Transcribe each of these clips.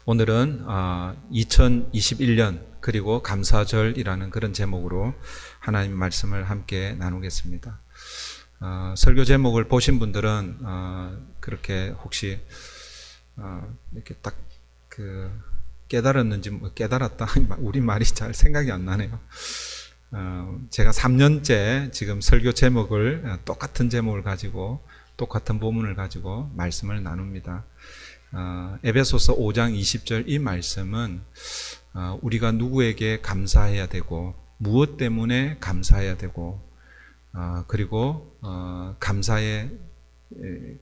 오늘은 2021년 그리고 감사절이라는 그런 제목으로 하나님 말씀을 함께 나누겠습니다. 설교 제목을 보신 분들은 그렇게 혹시 이렇게 딱 깨달았는지 깨달았다 우리 말이 잘 생각이 안 나네요. 제가 3년째 지금 설교 제목을 똑같은 제목을 가지고 똑같은 본문을 가지고 말씀을 나눕니다. 에베소서 5장 20절 이 말씀은 우리가 누구에게 감사해야 되고 무엇 때문에 감사해야 되고 그리고 감사의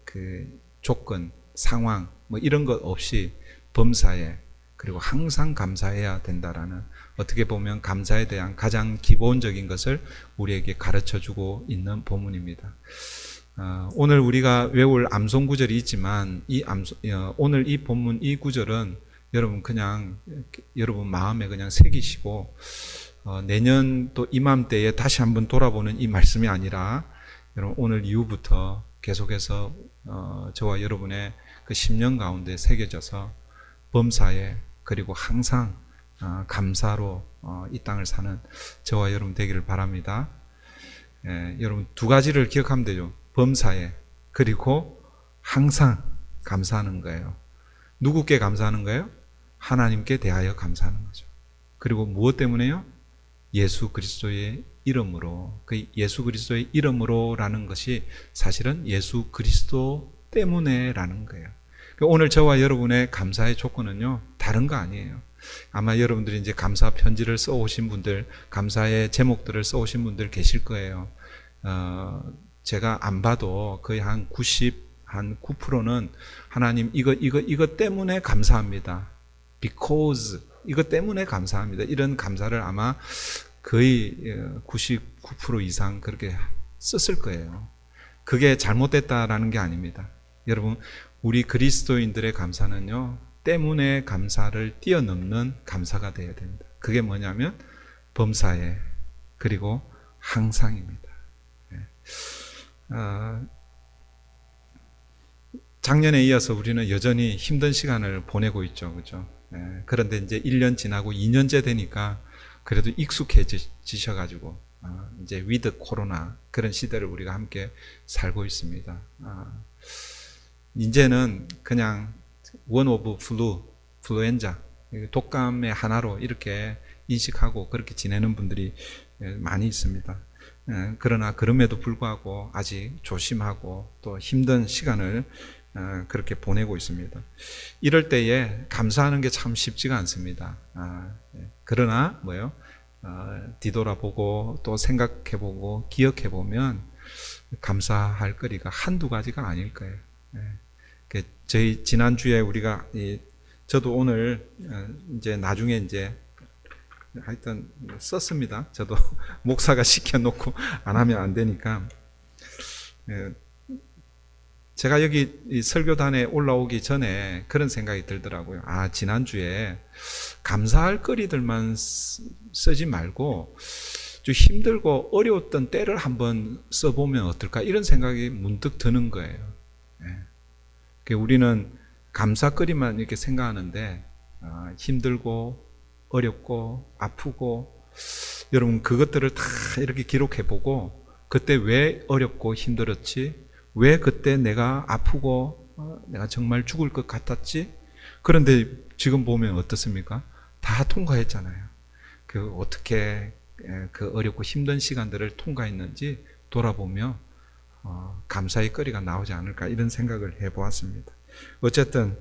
그 조건, 상황 뭐 이런 것 없이 범사에 그리고 항상 감사해야 된다라는, 어떻게 보면 감사에 대한 가장 기본적인 것을 우리에게 가르쳐주고 있는 본문입니다. 오늘 우리가 외울 암송 구절이 있지만 오늘 이 본문 이 구절은 여러분 그냥 여러분 마음에 그냥 새기시고 내년 또 이맘때에 다시 한번 돌아보는 이 말씀이 아니라 여러분 오늘 이후부터 계속해서 저와 여러분의 그 10년 가운데 새겨져서 범사에 그리고 항상 감사로 이 땅을 사는 저와 여러분 되기를 바랍니다. 여러분 두 가지를 기억하면 되죠. 범사에 그리고 항상 감사하는 거예요. 누구께 감사하는 거예요? 하나님께 대하여 감사하는 거죠. 그리고 무엇 때문에요? 예수 그리스도의 이름으로. 그 예수 그리스도의 이름으로라는 것이 사실은 예수 그리스도 때문에라는 거예요. 오늘 저와 여러분의 감사의 조건은요, 다른 거 아니에요. 아마 여러분들이 이제 감사 편지를 써오신 분들, 감사의 제목들을 써오신 분들 계실 거예요. 제가 안 봐도 거의 한 9%는 하나님 이거 때문에 감사합니다. because 이것 때문에 감사합니다. 이런 감사를 아마 거의 99% 이상 그렇게 썼을 거예요. 그게 잘못됐다라는 게 아닙니다. 여러분, 우리 그리스도인들의 감사는요, 때문에 감사를 뛰어넘는 감사가 되어야 됩니다. 그게 뭐냐면 범사에 그리고 항상입니다. 작년에 이어서 우리는 여전히 힘든 시간을 보내고 있죠. 그죠? 그런데 이제 1년 지나고 2년째 되니까 그래도 익숙해지셔가지고 이제 위드 코로나 그런 시대를 우리가 함께 살고 있습니다. 이제는 그냥 원 오브 플루엔자, 독감의 하나로 이렇게 인식하고 그렇게 지내는 분들이 많이 있습니다. 그러나 그럼에도 불구하고 아직 조심하고 또 힘든 시간을 그렇게 보내고 있습니다. 이럴 때에 감사하는 게 참 쉽지가 않습니다. 그러나 뒤돌아보고 또 생각해보고 기억해보면 감사할 거리가 한두 가지가 아닐 거예요. 저희 지난주에 우리가 저도 오늘 이제 나중에 이제 하여튼 썼습니다. 저도 목사가 시켜놓고 안 하면 안 되니까. 제가 여기 이 설교단에 올라오기 전에 그런 생각이 들더라고요. 지난주에 감사할 거리들만 쓰지 말고 좀 힘들고 어려웠던 때를 한번 써보면 어떨까, 이런 생각이 문득 드는 거예요. 우리는 감사거리만 이렇게 생각하는데 힘들고 어렵고 아프고 여러분 그것들을 다 이렇게 기록해보고 그때 왜 어렵고 힘들었지, 왜 그때 내가 아프고 내가 정말 죽을 것 같았지, 그런데 지금 보면 어떻습니까? 다 통과했잖아요. 어떻게 그 어렵고 힘든 시간들을 통과했는지 돌아보며 감사의 거리가 나오지 않을까, 이런 생각을 해보았습니다. 어쨌든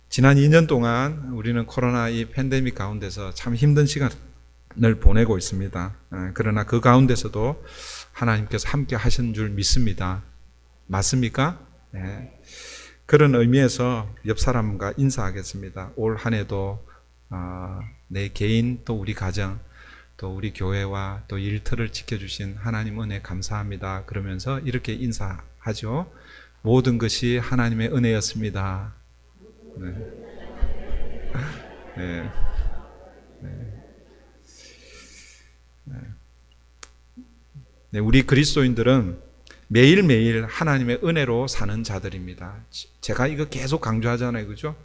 지난 2년 동안 우리는 코로나 이 팬데믹 가운데서 참 힘든 시간을 보내고 있습니다. 그러나 그 가운데서도 하나님께서 함께 하신 줄 믿습니다. 맞습니까? 네. 그런 의미에서 옆 사람과 인사하겠습니다. 올 한 해도 내 개인 또 우리 가정 또 우리 교회와 또 일터를 지켜주신 하나님 은혜 감사합니다. 그러면서 이렇게 인사하죠. 모든 것이 하나님의 은혜였습니다. 네. 네. 네, 우리 그리스도인들은 매일매일 하나님의 은혜로 사는 자들입니다. 제가 이거 계속 강조하잖아요. 그죠?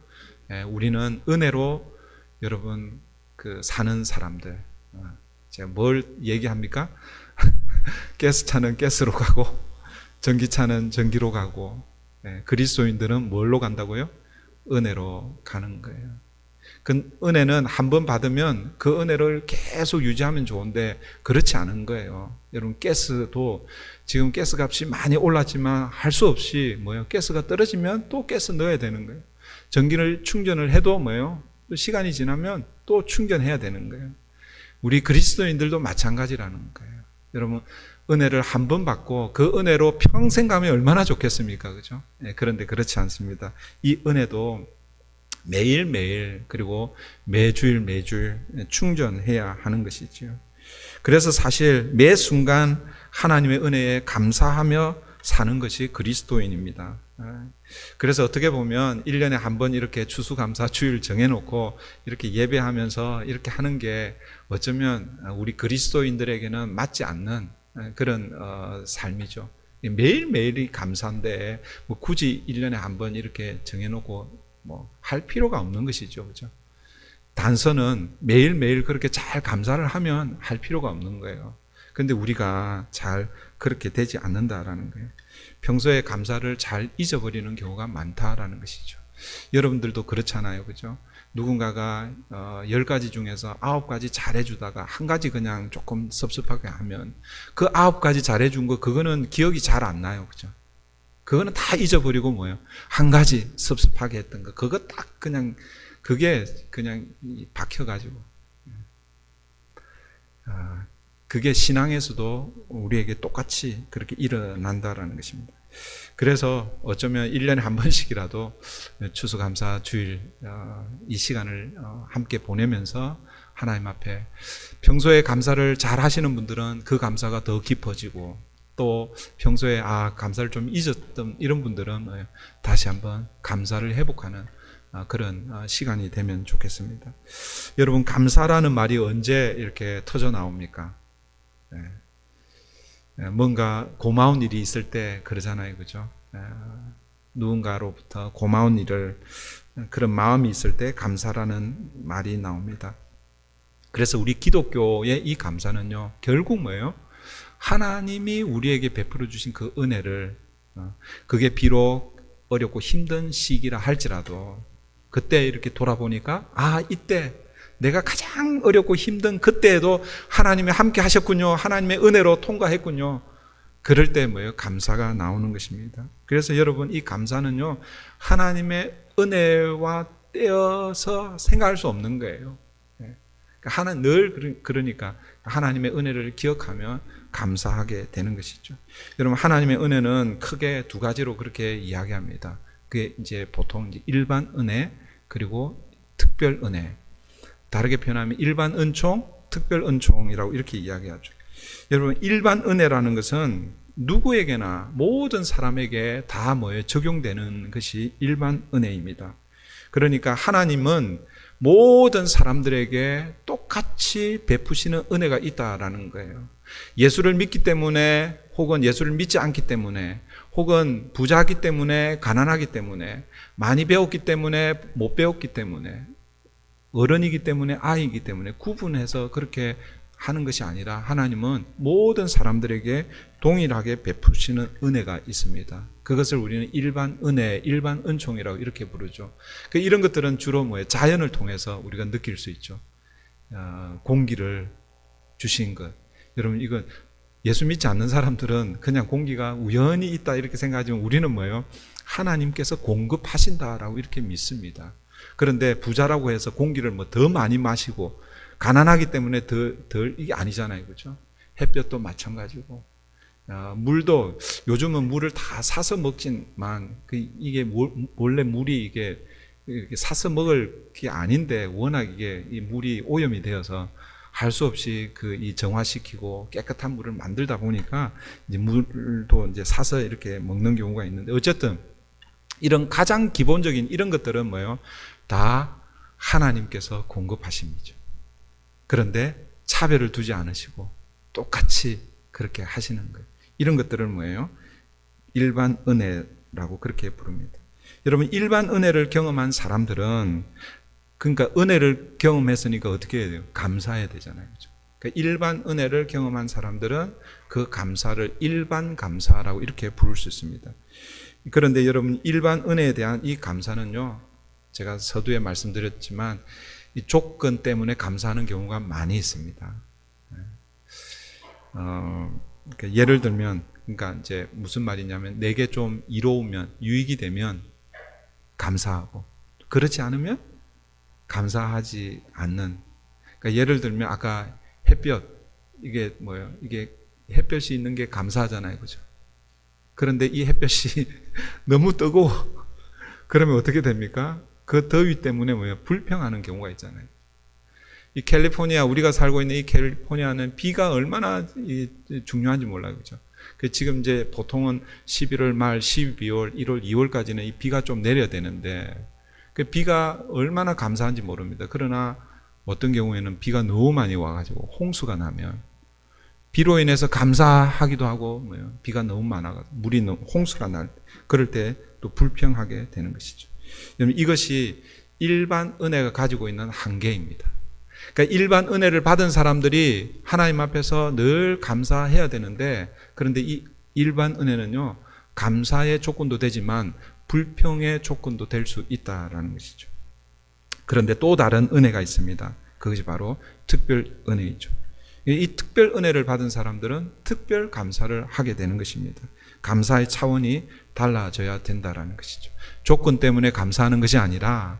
우리는 은혜로 여러분 사는 사람들. 제가 뭘 얘기합니까? 가스차는 가스로 가고 전기차는 전기로 가고 그리스도인들은 뭘로 간다고요? 은혜로 가는 거예요. 그 은혜는 한 번 받으면 그 은혜를 계속 유지하면 좋은데 그렇지 않은 거예요. 여러분 가스도 지금 가스 값이 많이 올랐지만 할 수 없이 가스가 떨어지면 또 가스 넣어야 되는 거예요. 전기를 충전을 해도 또 시간이 지나면 또 충전해야 되는 거예요. 우리 그리스도인들도 마찬가지라는 거예요. 여러분 은혜를 한 번 받고 그 은혜로 평생 가면 얼마나 좋겠습니까? 그죠? 그런데 그렇지 않습니다. 이 은혜도 매일매일 그리고 매주일 충전해야 하는 것이죠. 그래서 사실 매 순간 하나님의 은혜에 감사하며 사는 것이 그리스도인입니다. 그래서 어떻게 보면 1년에 한 번 이렇게 추수감사 주일 정해놓고 이렇게 예배하면서 이렇게 하는 게 어쩌면 우리 그리스도인들에게는 맞지 않는 그런 삶이죠. 매일매일이 감사인데 굳이 1년에 한 번 이렇게 정해놓고 할 필요가 없는 것이죠. 그죠? 단서는 매일매일 그렇게 잘 감사를 하면 할 필요가 없는 거예요. 그런데 우리가 잘 그렇게 되지 않는다라는 거예요. 평소에 감사를 잘 잊어버리는 경우가 많다라는 것이죠. 여러분들도 그렇잖아요. 그죠? 누군가가 10가지 중에서 9가지 잘해주다가 한 가지 그냥 조금 섭섭하게 하면 그 9가지 잘해준 거 그거는 기억이 잘 안 나요. 그죠? 그거는 다 잊어버리고 한 가지 섭섭하게 했던 거 그거 딱 그냥 그게 그냥 박혀가지고 그게 신앙에서도 우리에게 똑같이 그렇게 일어난다라는 것입니다. 그래서 어쩌면 1년에 한 번씩이라도 추수감사 주일 이 시간을 함께 보내면서 하나님 앞에 평소에 감사를 잘 하시는 분들은 그 감사가 더 깊어지고 또 평소에 감사를 좀 잊었던 이런 분들은 다시 한번 감사를 회복하는 그런 시간이 되면 좋겠습니다. 여러분 감사라는 말이 언제 이렇게 터져 나옵니까? 뭔가 고마운 일이 있을 때 그러잖아요. 그죠? 누군가로부터 고마운 일을 그런 마음이 있을 때 감사라는 말이 나옵니다. 그래서 우리 기독교의 이 감사는요 결국 뭐예요? 하나님이 우리에게 베풀어 주신 그 은혜를 그게 비록 어렵고 힘든 시기라 할지라도 그때 이렇게 돌아보니까 이때 내가 가장 어렵고 힘든 그때에도 하나님이 함께 하셨군요. 하나님의 은혜로 통과했군요. 그럴 때 감사가 나오는 것입니다. 그래서 여러분 이 감사는요 하나님의 은혜와 떼어서 생각할 수 없는 거예요. 그러니까 하나님의 은혜를 기억하며 감사하게 되는 것이죠. 여러분 하나님의 은혜는 크게 두 가지로 그렇게 이야기합니다. 그게 이제 보통 일반 은혜 그리고 특별 은혜. 다르게 표현하면 일반 은총, 특별 은총이라고 이렇게 이야기하죠. 여러분 일반 은혜라는 것은 누구에게나 모든 사람에게 다 적용되는 것이 일반 은혜입니다. 그러니까 하나님은 모든 사람들에게 똑같이 베푸시는 은혜가 있다라는 거예요. 예수를 믿기 때문에 혹은 예수를 믿지 않기 때문에 혹은 부자이기 때문에 가난하기 때문에 많이 배웠기 때문에 못 배웠기 때문에 어른이기 때문에 아이이기 때문에 구분해서 그렇게 하는 것이 아니라 하나님은 모든 사람들에게 동일하게 베푸시는 은혜가 있습니다. 그것을 우리는 일반 은혜, 일반 은총이라고 이렇게 부르죠. 이런 것들은 주로 자연을 통해서 우리가 느낄 수 있죠. 공기를 주신 것. 여러분 이건 예수 믿지 않는 사람들은 그냥 공기가 우연히 있다 이렇게 생각하지만 우리는 하나님께서 공급하신다라고 이렇게 믿습니다. 그런데 부자라고 해서 공기를 더 많이 마시고 가난하기 때문에 덜 이게 아니잖아요. 그렇죠? 햇볕도 마찬가지고 물도 요즘은 물을 다 사서 먹지만 이게 원래 물이 이게 사서 먹을 게 아닌데 워낙 이게 이 물이 오염이 되어서 할 수 없이 이 정화시키고 깨끗한 물을 만들다 보니까 이제 물도 이제 사서 이렇게 먹는 경우가 있는데 어쨌든 이런 가장 기본적인 이런 것들은 다 하나님께서 공급하십니다. 그런데 차별을 두지 않으시고 똑같이 그렇게 하시는 거예요. 이런 것들은 일반 은혜라고 그렇게 부릅니다. 여러분, 일반 은혜를 경험한 사람들은, 그러니까 은혜를 경험했으니까 어떻게 해야 돼요? 감사해야 되잖아요. 그죠? 그러니까 일반 은혜를 경험한 사람들은 그 감사를 일반 감사라고 이렇게 부를 수 있습니다. 그런데 여러분, 일반 은혜에 대한 이 감사는요, 제가 서두에 말씀드렸지만 이 조건 때문에 감사하는 경우가 많이 있습니다. 그러니까 예를 들면, 그러니까 이제 무슨 말이냐면, 내게 좀 이로우면, 유익이 되면 감사하고, 그렇지 않으면 감사하지 않는. 그러니까 예를 들면 아까 햇볕, 이게 뭐예요? 이게 햇볕이 있는 게 감사하잖아요, 그죠? 그런데 이 햇볕이 너무 뜨거워. 그러면 어떻게 됩니까? 그 더위 때문에 뭐예요? 불평하는 경우가 있잖아요. 이 캘리포니아, 우리가 살고 있는 이 캘리포니아는 비가 얼마나 중요한지 몰라요, 그죠? 지금 이제 보통은 11월 말, 12월, 1월, 2월까지는 이 비가 좀 내려야 되는데, 그 비가 얼마나 감사한지 모릅니다. 그러나 어떤 경우에는 비가 너무 많이 와가지고 홍수가 나면 비로 인해서 감사하기도 하고, 뭐예요? 비가 너무 많아가지고 물이 너무 홍수가 날, 그럴 때 또 불평하게 되는 것이죠. 여러분, 이것이 일반 은혜가 가지고 있는 한계입니다. 그러니까 일반 은혜를 받은 사람들이 하나님 앞에서 늘 감사해야 되는데, 그런데 이 일반 은혜는요, 감사의 조건도 되지만 불평의 조건도 될 수 있다라는 것이죠. 그런데 또 다른 은혜가 있습니다. 그것이 바로 특별 은혜이죠. 이 특별 은혜를 받은 사람들은 특별 감사를 하게 되는 것입니다. 감사의 차원이 달라져야 된다라는 것이죠. 조건 때문에 감사하는 것이 아니라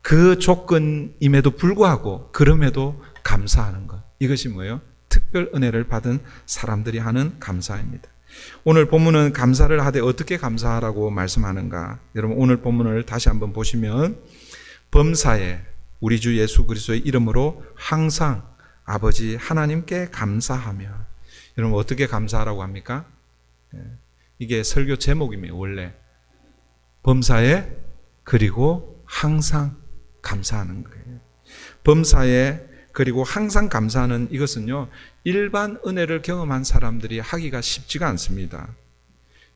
그 조건임에도 불구하고 그럼에도 감사하는 것. 이것이 뭐예요? 특별 은혜를 받은 사람들이 하는 감사입니다. 오늘 본문은 감사를 하되 어떻게 감사하라고 말씀하는가? 여러분, 오늘 본문을 다시 한번 보시면 범사에 우리 주 예수 그리스도의 이름으로 항상 아버지 하나님께 감사하며. 여러분, 어떻게 감사하라고 합니까? 이게 설교 제목입니다. 원래 범사에 그리고 항상 감사하는 거예요. 범사에 그리고 항상 감사하는 이것은요, 일반 은혜를 경험한 사람들이 하기가 쉽지가 않습니다.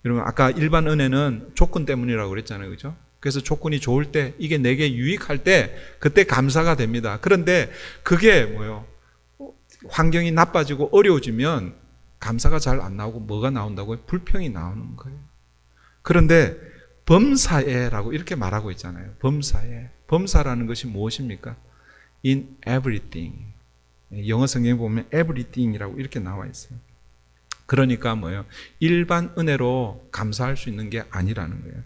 여러분, 아까 일반 은혜는 조건 때문이라고 그랬잖아요, 그죠? 그래서 조건이 좋을 때, 이게 내게 유익할 때 그때 감사가 됩니다. 그런데 그게 뭐예요? 환경이 나빠지고 어려워지면 감사가 잘 안 나오고 뭐가 나온다고요? 불평이 나오는 거예요. 그런데 범사에라고 이렇게 말하고 있잖아요. 범사에. 범사라는 것이 무엇입니까? In everything. 영어 성경에 보면 everything이라고 이렇게 나와 있어요. 그러니까 뭐예요? 일반 은혜로 감사할 수 있는 게 아니라는 거예요.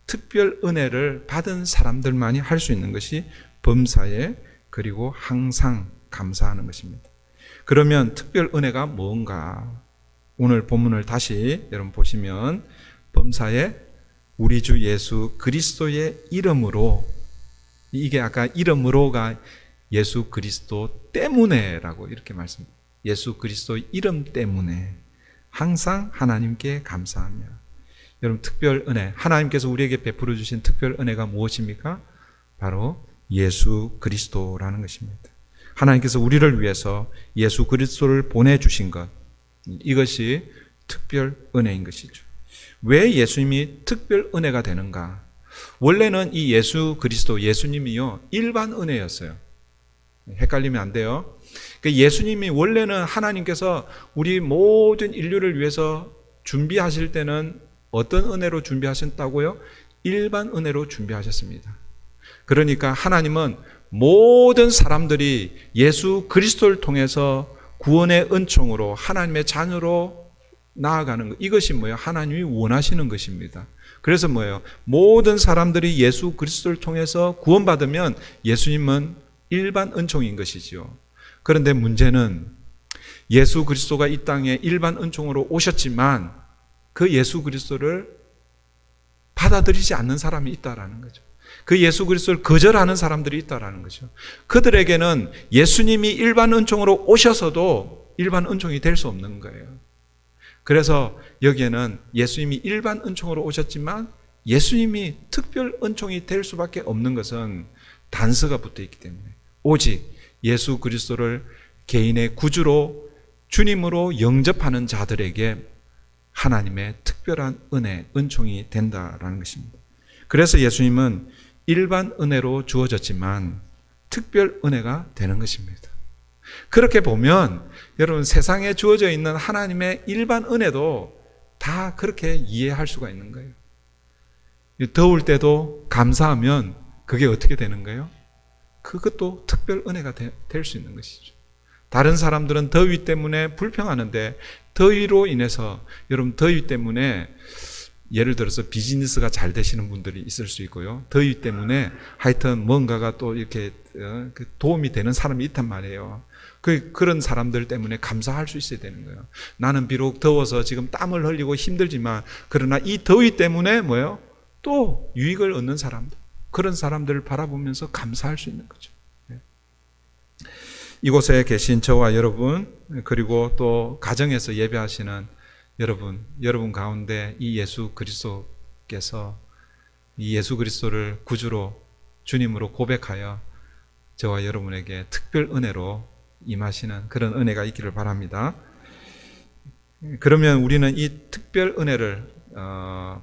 특별 은혜를 받은 사람들만이 할 수 있는 것이 범사에 그리고 항상 감사하는 것입니다. 그러면 특별 은혜가 뭔가? 오늘 본문을 다시 여러분 보시면 범사에 우리 주 예수 그리스도의 이름으로, 이게 아까 이름으로가 예수 그리스도 때문에라고 이렇게 말씀합니다. 예수 그리스도 이름 때문에 항상 하나님께 감사하며. 여러분, 특별 은혜, 하나님께서 우리에게 베풀어 주신 특별 은혜가 무엇입니까? 바로 예수 그리스도라는 것입니다. 하나님께서 우리를 위해서 예수 그리스도를 보내주신 것, 이것이 특별 은혜인 것이죠. 왜 예수님이 특별 은혜가 되는가? 원래는 이 예수 그리스도, 예수님이요, 일반 은혜였어요. 헷갈리면 안 돼요. 그러니까 예수님이 원래는 하나님께서 우리 모든 인류를 위해서 준비하실 때는 어떤 은혜로 준비하셨다고요? 일반 은혜로 준비하셨습니다. 그러니까 하나님은 모든 사람들이 예수 그리스도를 통해서 구원의 은총으로 하나님의 자녀로 나아가는 것, 이것이 뭐예요? 하나님이 원하시는 것입니다. 그래서 뭐예요? 모든 사람들이 예수 그리스도를 통해서 구원받으면 예수님은 일반 은총인 것이지요. 그런데 문제는 예수 그리스도가 이 땅에 일반 은총으로 오셨지만 그 예수 그리스도를 받아들이지 않는 사람이 있다라는 거죠. 그 예수 그리스도를 거절하는 사람들이 있다라는 거죠. 그들에게는 예수님이 일반 은총으로 오셔서도 일반 은총이 될 수 없는 거예요. 그래서 여기에는 예수님이 일반 은총으로 오셨지만 예수님이 특별 은총이 될 수밖에 없는 것은 단서가 붙어 있기 때문에, 오직 예수 그리스도를 개인의 구주로 주님으로 영접하는 자들에게 하나님의 특별한 은혜, 은총이 된다라는 것입니다. 그래서 예수님은 일반 은혜로 주어졌지만 특별 은혜가 되는 것입니다. 그렇게 보면 여러분 세상에 주어져 있는 하나님의 일반 은혜도 다 그렇게 이해할 수가 있는 거예요. 더울 때도 감사하면 그게 어떻게 되는 거예요? 그것도 특별 은혜가 될 수 있는 것이죠. 다른 사람들은 더위 때문에 불평하는데 더위로 인해서 여러분 더위 때문에 예를 들어서 비즈니스가 잘 되시는 분들이 있을 수 있고요. 더위 때문에 하여튼 뭔가가 또 이렇게 도움이 되는 사람이 있단 말이에요. 그런 사람들 때문에 감사할 수 있어야 되는 거예요. 나는 비록 더워서 지금 땀을 흘리고 힘들지만 그러나 이 더위 때문에 뭐예요? 또 유익을 얻는 사람들, 그런 사람들을 바라보면서 감사할 수 있는 거죠. 이곳에 계신 저와 여러분, 그리고 또 가정에서 예배하시는 여러분 가운데 이 예수 그리스도께서 이 예수 그리스도를 구주로 주님으로 고백하여 저와 여러분에게 특별 은혜로 임하시는 그런 은혜가 있기를 바랍니다. 그러면 우리는 이 특별 은혜를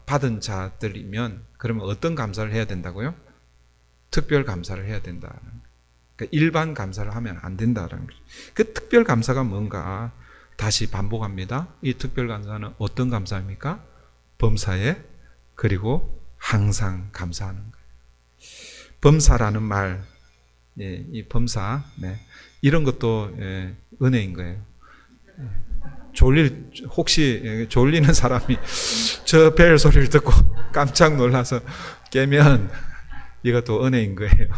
받은 자들이면 그러면 어떤 감사를 해야 된다고요? 특별 감사를 해야 된다. 그러니까 일반 감사를 하면 안 된다는 거죠. 그 특별 감사가 뭔가 다시 반복합니다. 이 특별 감사는 어떤 감사입니까? 범사에 그리고 항상 감사하는 거예요. 범사라는 말, 이 범사, 이런 것도 은혜인 거예요. 혹시 졸리는 사람이 저 벨 소리를 듣고 깜짝 놀라서 깨면 이것도 은혜인 거예요.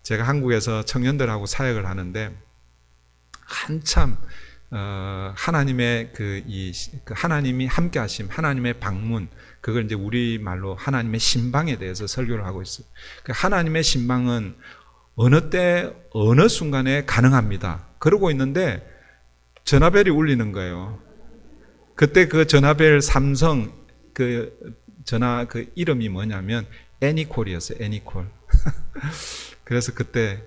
제가 한국에서 청년들하고 사역을 하는데 한참 하나님의 하나님이 함께하심, 하나님의 방문, 그걸 이제 우리 말로 하나님의 신방에 대해서 설교를 하고 있어요. 하나님의 신방은 어느 때 어느 순간에 가능합니다. 그러고 있는데 전화벨이 울리는 거예요. 그때 그 전화벨 삼성 전화 이름이 뭐냐면 애니콜이었어요. 애니콜. 그래서 그때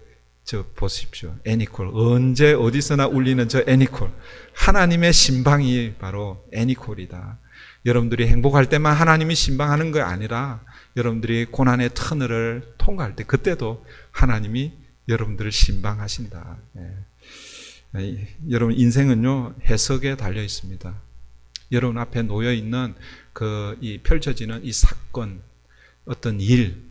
보십시오. 애니콜. 언제 어디서나 울리는 저 애니콜. 하나님의 신방이 바로 애니콜이다. 여러분들이 행복할 때만 하나님이 신방하는 거 아니라 여러분들이 고난의 터널을 통과할 때 그때도 하나님이 여러분들을 신방하신다. 여러분 인생은요 해석에 달려 있습니다. 여러분 앞에 놓여 있는 이 펼쳐지는 이 사건, 어떤 일,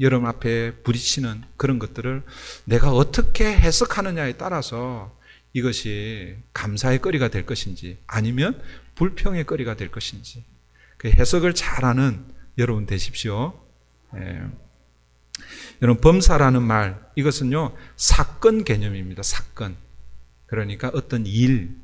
여러분 앞에 부딪히는 그런 것들을 내가 어떻게 해석하느냐에 따라서 이것이 감사의 거리가 될 것인지 아니면 불평의 거리가 될 것인지 그 해석을 잘하는 여러분 되십시오. 여러분 범사라는 말, 이것은요 사건 개념입니다. 사건. 그러니까 어떤 일,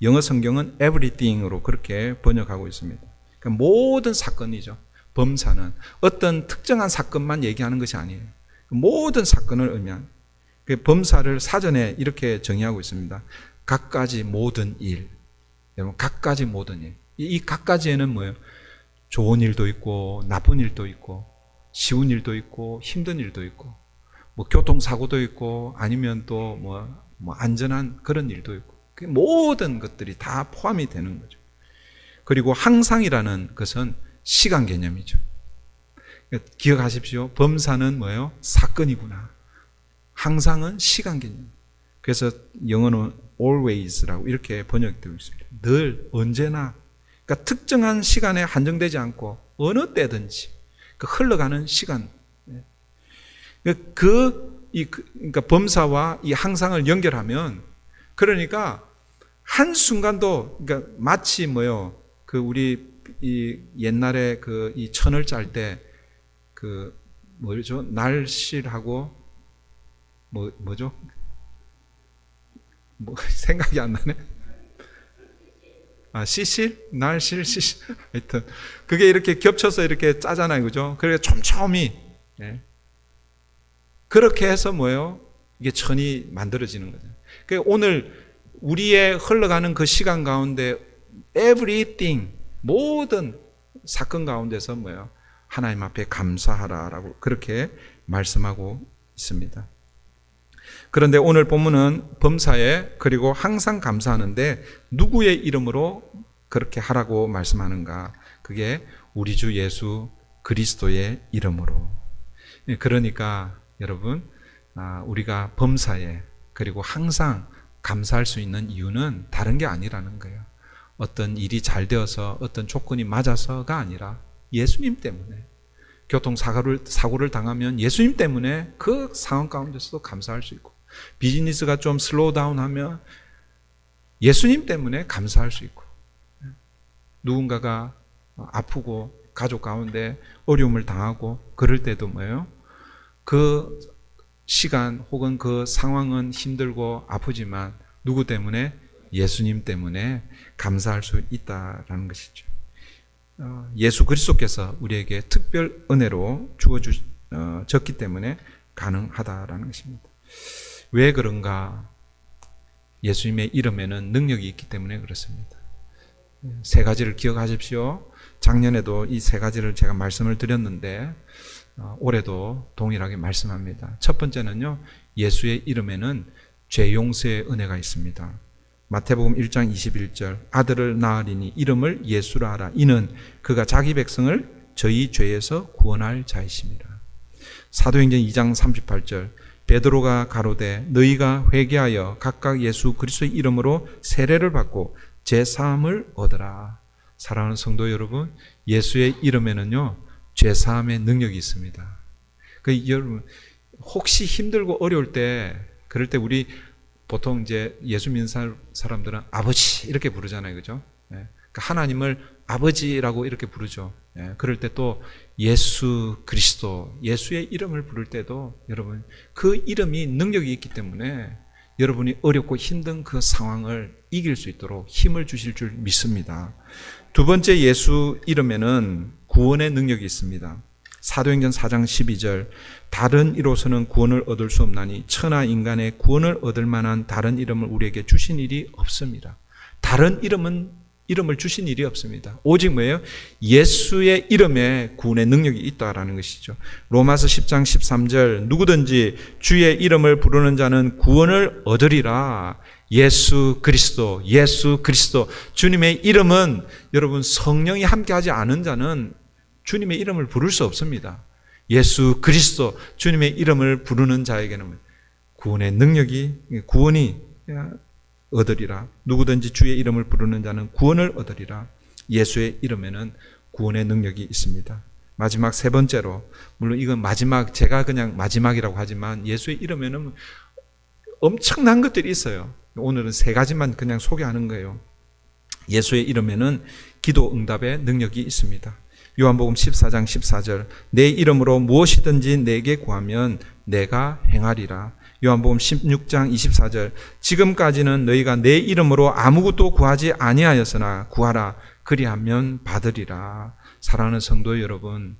영어 성경은 everything으로 그렇게 번역하고 있습니다. 그러니까 모든 사건이죠. 범사는 어떤 특정한 사건만 얘기하는 것이 아니에요. 모든 사건을 의미한 범사를 사전에 이렇게 정의하고 있습니다. 각가지 모든 일. 여러분 각가지 모든 일. 이 각가지에는 뭐예요? 좋은 일도 있고 나쁜 일도 있고 쉬운 일도 있고 힘든 일도 있고 뭐 교통사고도 있고 아니면 또 뭐 안전한 그런 일도 있고 모든 것들이 다 포함이 되는 거죠. 그리고 항상이라는 것은 시간 개념이죠. 기억하십시오. 범사는 뭐예요? 사건이구나. 항상은 시간 개념. 그래서 영어는 always라고 이렇게 번역되고 있습니다. 늘 언제나. 그러니까 특정한 시간에 한정되지 않고 어느 때든지 흘러가는 시간. 그러니까 범사와 이 항상을 연결하면 그러니까 한 순간도 그러니까 마치 우리 이 옛날에 이 천을 짤 때 뭐죠? 날실하고 뭐죠? 생각이 안 나네. 시실? 날실, 시실. 하여튼 그게 이렇게 겹쳐서 이렇게 짜잖아요. 그죠? 그래 촘촘히. 그렇게 해서 이게 천이 만들어지는 거죠. 그러니까 오늘 우리의 흘러가는 그 시간 가운데 everything, 모든 사건 가운데서 하나님 앞에 감사하라라고 그렇게 말씀하고 있습니다. 그런데 오늘 본문은 범사에 그리고 항상 감사하는데 누구의 이름으로 그렇게 하라고 말씀하는가? 그게 우리 주 예수 그리스도의 이름으로. 그러니까 여러분, 우리가 범사에 그리고 항상 감사할 수 있는 이유는 다른 게 아니라는 거예요. 어떤 일이 잘 되어서 어떤 조건이 맞아서가 아니라 예수님 때문에. 교통사고를 당하면 예수님 때문에 그 상황 가운데서도 감사할 수 있고, 비즈니스가 좀 슬로우 다운하면 예수님 때문에 감사할 수 있고, 누군가가 아프고 가족 가운데 어려움을 당하고 그럴 때도 뭐예요? 그 시간 혹은 그 상황은 힘들고 아프지만 누구 때문에? 예수님 때문에 감사할 수 있다라는 것이죠. 예수 그리스도께서 우리에게 특별 은혜로 주어졌기 때문에 가능하다라는 것입니다. 왜 그런가? 예수님의 이름에는 능력이 있기 때문에 그렇습니다. 세 가지를 기억하십시오. 작년에도 이 세 가지를 제가 말씀을 드렸는데 올해도 동일하게 말씀합니다. 첫 번째는요, 예수의 이름에는 죄 용서의 은혜가 있습니다. 마태복음 1장 21절, 아들을 낳으리니 이름을 예수라 하라. 이는 그가 자기 백성을 저희 죄에서 구원할 자이심이라. 사도행전 2장 38절, 베드로가 가로되 너희가 회개하여 각각 예수 그리스도의 이름으로 세례를 받고 죄 사함을 얻으라. 사랑하는 성도 여러분, 예수의 이름에는요 죄 사함의 능력이 있습니다. 여러분, 혹시 힘들고 어려울 때, 그럴 때 우리 보통 이제 예수 믿는 사람들은 아버지 이렇게 부르잖아요, 그죠? 그러니까 하나님을 아버지라고 이렇게 부르죠. 그럴 때 또 예수 그리스도, 예수의 이름을 부를 때도 여러분 그 이름이 능력이 있기 때문에 여러분이 어렵고 힘든 그 상황을 이길 수 있도록 힘을 주실 줄 믿습니다. 두 번째, 예수 이름에는 구원의 능력이 있습니다. 사도행전 4장 12절, 다른 이로서는 구원을 얻을 수 없나니 천하 인간의 구원을 얻을 만한 다른 이름을 우리에게 주신 일이 없습니다. 다른 이름을 주신 일이 없습니다. 오직 뭐예요? 예수의 이름에 구원의 능력이 있다라는 것이죠. 로마서 10장 13절, 누구든지 주의 이름을 부르는 자는 구원을 얻으리라. 예수 그리스도, 예수 그리스도. 주님의 이름은, 여러분, 성령이 함께하지 않은 자는 주님의 이름을 부를 수 없습니다. 예수 그리스도, 주님의 이름을 부르는 자에게는 구원의 능력이, 구원이 얻으리라. 누구든지 주의 이름을 부르는 자는 구원을 얻으리라. 예수의 이름에는 구원의 능력이 있습니다. 마지막 세 번째로, 물론 이건 마지막, 제가 그냥 마지막이라고 하지만 예수의 이름에는 엄청난 것들이 있어요. 오늘은 세 가지만 그냥 소개하는 거예요. 예수의 이름에는 기도 응답의 능력이 있습니다. 요한복음 14장 14절, 내 이름으로 무엇이든지 내게 구하면 내가 행하리라. 요한복음 16장 24절, 지금까지는 너희가 내 이름으로 아무것도 구하지 아니하였으나 구하라, 그리하면 받으리라. 사랑하는 성도 여러분,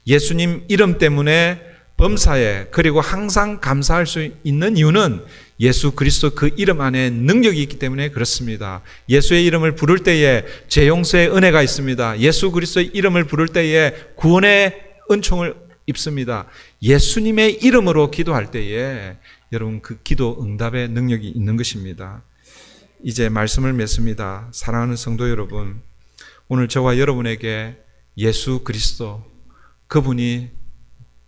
예수님 이름 때문에 범사에, 그리고 항상 감사할 수 있는 이유는 예수 그리스도 그 이름 안에 능력이 있기 때문에 그렇습니다. 예수의 이름을 부를 때에 죄 용서의 은혜가 있습니다. 예수 그리스도의 이름을 부를 때에 구원의 은총을 입습니다. 예수님의 이름으로 기도할 때에 여러분 그 기도 응답의 능력이 있는 것입니다. 이제 말씀을 맺습니다. 사랑하는 성도 여러분, 오늘 저와 여러분에게 예수 그리스도, 그분이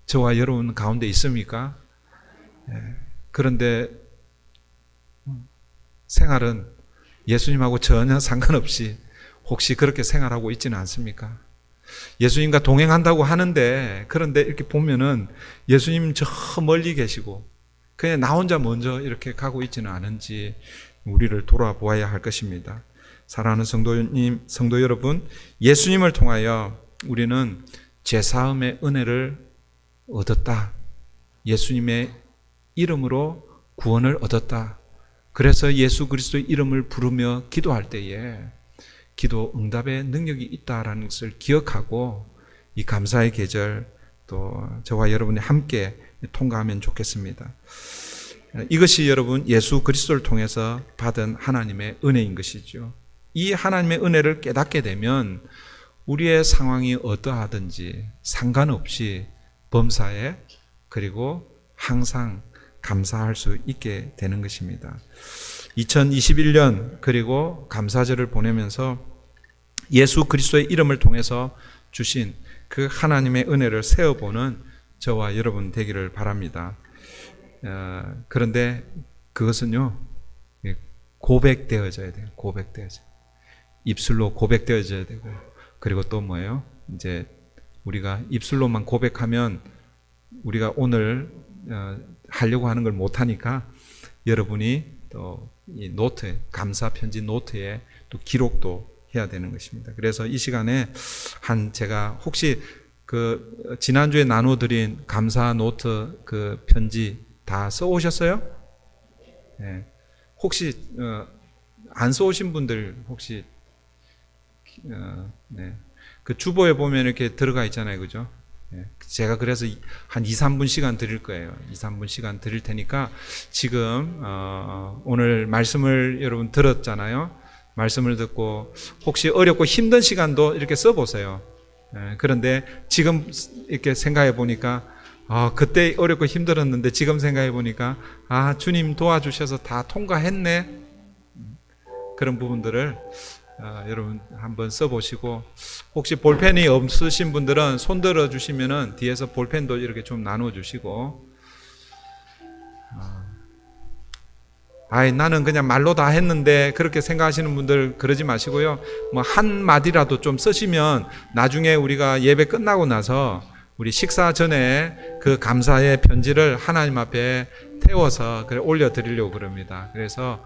저와 여러분 가운데 있습니까? 그런데 생활은 예수님하고 전혀 상관없이 혹시 그렇게 생활하고 있지는 않습니까? 예수님과 동행한다고 하는데, 그런데 이렇게 보면은 예수님 저 멀리 계시고 그냥 나 혼자 먼저 이렇게 가고 있지는 않은지 우리를 돌아보아야 할 것입니다. 사랑하는 성도 여러분, 예수님을 통하여 우리는 죄사함의 은혜를 얻었다. 예수님의 이름으로 구원을 얻었다. 그래서 예수 그리스도의 이름을 부르며 기도할 때에 기도 응답의 능력이 있다라는 것을 기억하고 이 감사의 계절 또 저와 여러분이 함께 통과하면 좋겠습니다. 이것이 여러분 예수 그리스도를 통해서 받은 하나님의 은혜인 것이죠. 이 하나님의 은혜를 깨닫게 되면 우리의 상황이 어떠하든지 상관없이 범사에 그리고 항상 감사할 수 있게 되는 것입니다. 2021년 그리고 감사절을 보내면서 예수 그리스도의 이름을 통해서 주신 그 하나님의 은혜를 세어보는 저와 여러분 되기를 바랍니다. 그런데 그것은요, 고백되어져야 돼요. 고백되어져. 입술로 고백되어져야 되고, 그리고 또 뭐예요? 이제 우리가 입술로만 고백하면 우리가 오늘 하려고 하는 걸 못하니까 여러분이 또 이 노트, 감사 편지 노트에 또 기록도 해야 되는 것입니다. 그래서 이 시간에 제가 혹시 그 지난주에 나눠드린 감사 노트 그 편지 다 써오셨어요? 네. 혹시 안 써오신 분들 혹시 네. 그 주보에 보면 이렇게 들어가 있잖아요, 그죠? 네. 제가 그래서 한 2, 3분 시간 드릴 거예요. 2, 3분 시간 드릴 테니까 지금 오늘 말씀을 여러분 들었잖아요. 말씀을 듣고 혹시 어렵고 힘든 시간도 이렇게 써보세요. 그런데 지금 이렇게 생각해 보니까 그때 어렵고 힘들었는데 지금 생각해 보니까 주님 도와주셔서 다 통과했네. 그런 부분들을 여러분 한번 써보시고, 혹시 볼펜이 없으신 분들은 손 들어 주시면은 뒤에서 볼펜도 이렇게 좀 나눠 주시고, 나는 그냥 말로 다 했는데 그렇게 생각하시는 분들 그러지 마시고요. 뭐 한 마디라도 좀 쓰시면 나중에 우리가 예배 끝나고 나서 우리 식사 전에 그 감사의 편지를 하나님 앞에 태워서 올려드리려고 그럽니다. 그래서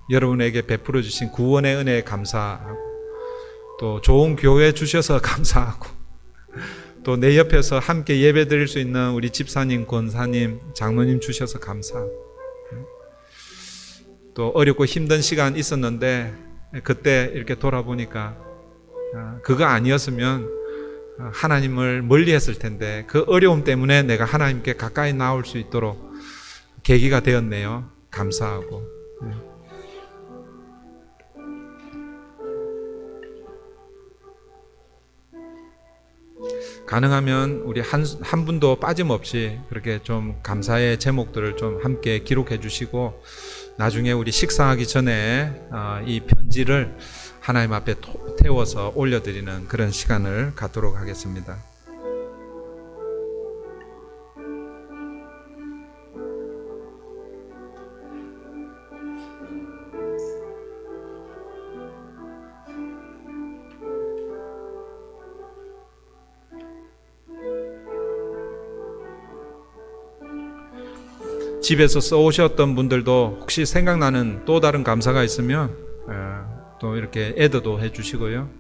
여러분에게 베풀어 주신 구원의 은혜에 감사하고, 또 좋은 교회 주셔서 감사하고, 또 내 옆에서 함께 예배 드릴 수 있는 우리 집사님, 권사님, 장로님 주셔서 감사하고, 또 어렵고 힘든 시간 있었는데 그때 이렇게 돌아보니까 그거 아니었으면 하나님을 멀리 했을 텐데 그 어려움 때문에 내가 하나님께 가까이 나올 수 있도록 계기가 되었네요. 감사하고. 가능하면 우리 한 분도 빠짐없이 그렇게 좀 감사의 제목들을 좀 함께 기록해 주시고, 나중에 우리 식사하기 전에 이 편지를 하나님 앞에 태워서 올려드리는 그런 시간을 갖도록 하겠습니다. 집에서 써오셨던 분들도 혹시 생각나는 또 다른 감사가 있으면 또 이렇게 애드도 해주시고요.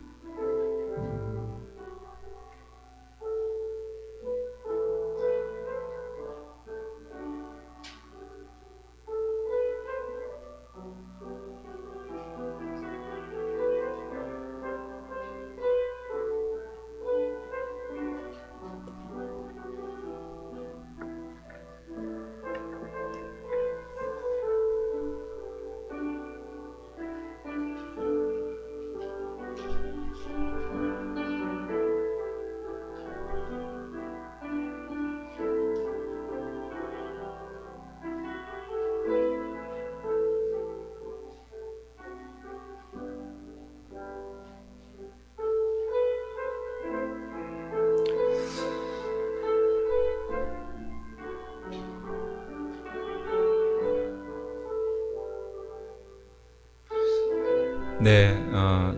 네,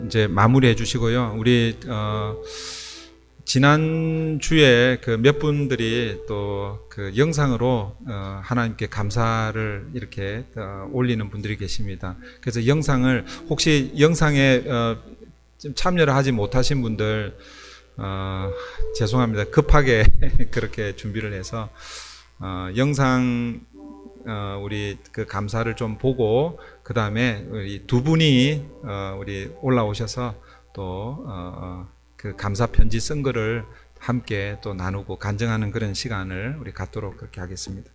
이제 마무리해 주시고요. 우리 지난주에 그 몇 분들이 또 그 영상으로 하나님께 감사를 이렇게 올리는 분들이 계십니다. 그래서 영상을 혹시 영상에 좀 참여를 하지 못하신 분들 죄송합니다. 급하게 그렇게 준비를 해서 영상 우리 그 감사를 좀 보고 그 다음에 우리 두 분이 우리 올라오셔서 또 그 감사 편지 쓴 거를 함께 또 나누고 간증하는 그런 시간을 우리 갖도록 그렇게 하겠습니다.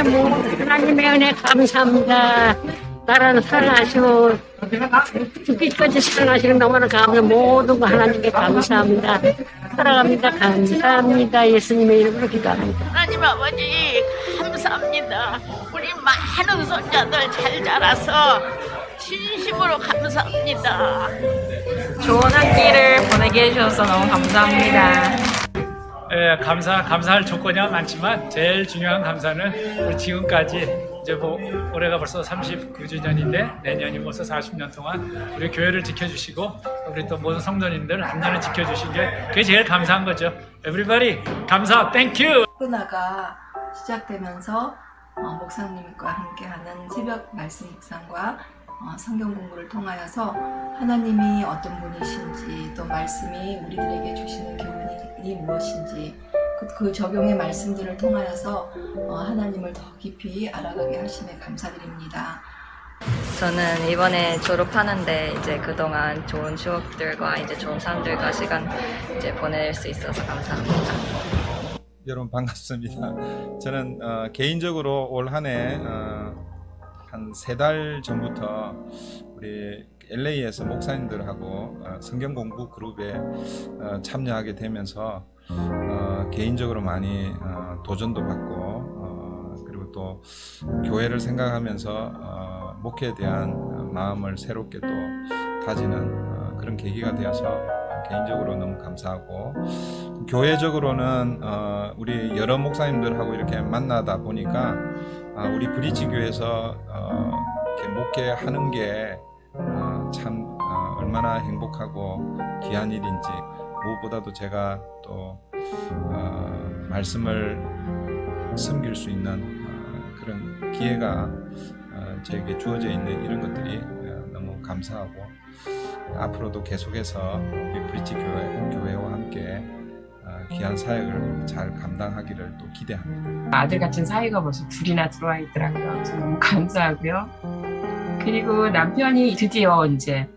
우리 하나님의 은혜 감사합니다. 나라는 살아나시고 죽기까지 살아나시는 너무나 감사합니다. 모든 거 하나님께 감사합니다. 살아갑니다. 감사합니다. 예수님의 이름으로 기도합니다. 하나님 아버지 감사합니다. 우리 많은 손자들 잘 자라서 진심으로 감사합니다. 좋은 한 끼를 보내게 해주셔서 너무 감사합니다. 예, 감사할 조건이 많지만 제일 중요한 감사는 우리 지금까지 이제 올해가 벌써 39주년인데 내년이 벌써 40년 동안 우리 교회를 지켜주시고 우리 또 모든 성도님들 안전을 지켜주신 게 그게 제일 감사한 거죠. Everybody 감사, 땡큐. 코로나가 시작되면서 목사님과 함께하는 새벽 말씀 묵상과 성경 공부를 통하여서 하나님이 어떤 분이신지 또 말씀이 우리들에게 주시는 교훈이 무엇인지 그 적용의 말씀들을 통하여서 하나님을 더 깊이 알아가게 하심에 감사드립니다. 저는 이번에 졸업하는데 이제 그동안 좋은 추억들과 이제 좋은 사람들과 시간 이제 보낼 수 있어서 감사합니다. 여러분 반갑습니다. 저는 개인적으로 올 한 해 한 3달 전부터 우리 LA에서 목사님들하고 성경 공부 그룹에 참여하게 되면서 개인적으로 많이 도전도 받고 그리고 또 교회를 생각하면서 목회에 대한 마음을 새롭게 또 다지는 그런 계기가 되어서 개인적으로 너무 감사하고 교회적으로는 우리 여러 목사님들하고 이렇게 만나다 보니까 우리 브릿지 교회에서 이렇게 목회하는 게 참 얼마나 행복하고 귀한 일인지 무엇보다도 제가 또 말씀을 섬길 수 있는 그런 기회가 저에게 주어져 있는 이런 것들이 너무 감사하고 앞으로도 계속해서 우리 브릿지 교회와 함께 귀한 사역을 잘 감당하기를 또 기대합니다. 아들 같은 사이가 벌써 둘이나 들어와 있더라고요. 그래서 너무 감사하고요. 그리고 남편이 드디어 이제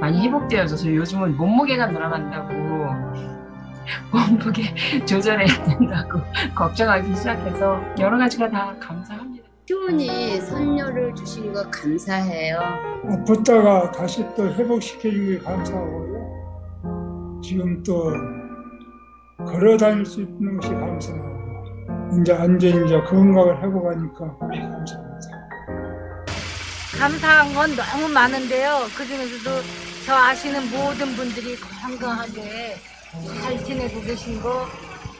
많이 회복되어져서 요즘은 몸무게가 늘어난다고 몸무게 조절해야 된다고 걱정하기 시작해서 여러 가지가 다 감사합니다. 시온이 선녀를 주신 거 감사해요. 붙다가 다시 또 회복시켜준 게 감사하고요. 지금 또 걸어 다닐 수 있는 것이 감사하고 이제 완전히 이제 건강을 회복하니까 감사합니다. 감사한 건 너무 많은데요. 그중에서도 저 아시는 모든 분들이 건강하게 잘 지내고 계신 거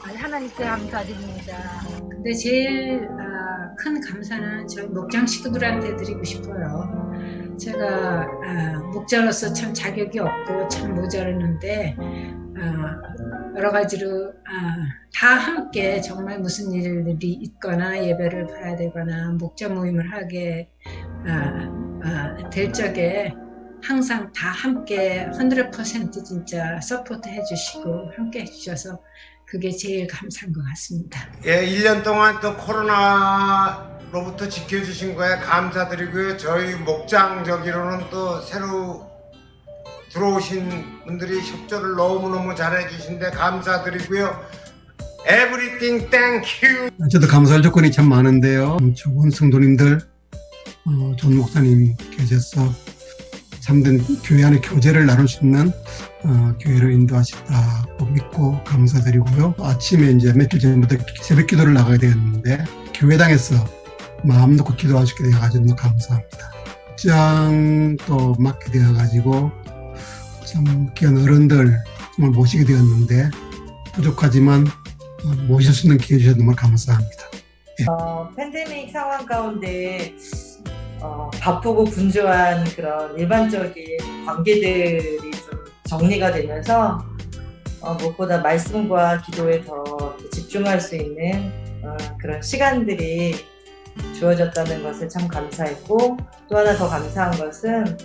하나님께 감사드립니다. 근데 제일 큰 감사는 저희 목장 식구들한테 드리고 싶어요. 제가 목자로서 참 자격이 없고 참 모자랐는데 여러 가지로 다 함께 정말 무슨 일들이 있거나 예배를 봐야 되거나 목자 모임을 하게 될 적에 항상 다 함께 100% 진짜 서포트 해주시고 함께 해주셔서 그게 제일 감사한 것 같습니다. 예, 1년 동안 또 코로나로부터 지켜주신 거에 감사드리고요. 저희 목장 저기로는 또 새로 들어오신 분들이 협조를 너무너무 잘해주신데 감사드리고요. Everything thank you. 저도 감사할 조건이 참 많은데요. 좋은 성도님들, 좋은 목사님 계셔서 참된 교회 안에 교제를 나눌 수 있는 교회를 인도하셨다고 믿고 감사드리고요. 아침에 이제 며칠 전부터 새벽 기도를 나가야 되었는데 교회당에서 마음 놓고 기도하시게 되어가지고 너무 감사합니다. 목장도 맡게 되어가지고 참 귀한 어른들 정말 모시게 되었는데 부족하지만 모실 수 있는 기회 주셔서 너무 감사합니다. 예. 팬데믹 상황 가운데 바쁘고 분주한 그런 일반적인 관계들이 좀 정리가 되면서 무엇보다 말씀과 기도에 더 집중할 수 있는 그런 시간들이 주어졌다는 것을 참 감사했고 또 하나 더 감사한 것은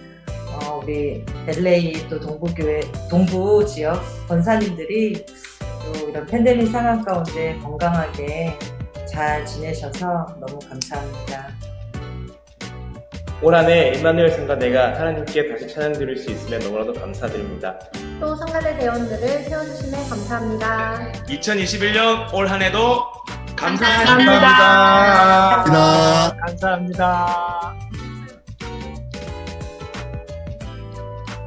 우리 LA 또 동부 지역 권사님들이 또 이런 팬데믹 상황 가운데 건강하게 잘 지내셔서 너무 감사합니다. 올 한 해 임마누엘 성가 내가 하나님께 다시 찬양 드릴 수 있으면 너무나도 감사드립니다. 또 성가대 대원들을 세워주심에 감사합니다. 2021년 올 한 해도 감사합니다. 감사합니다. 감사합니다.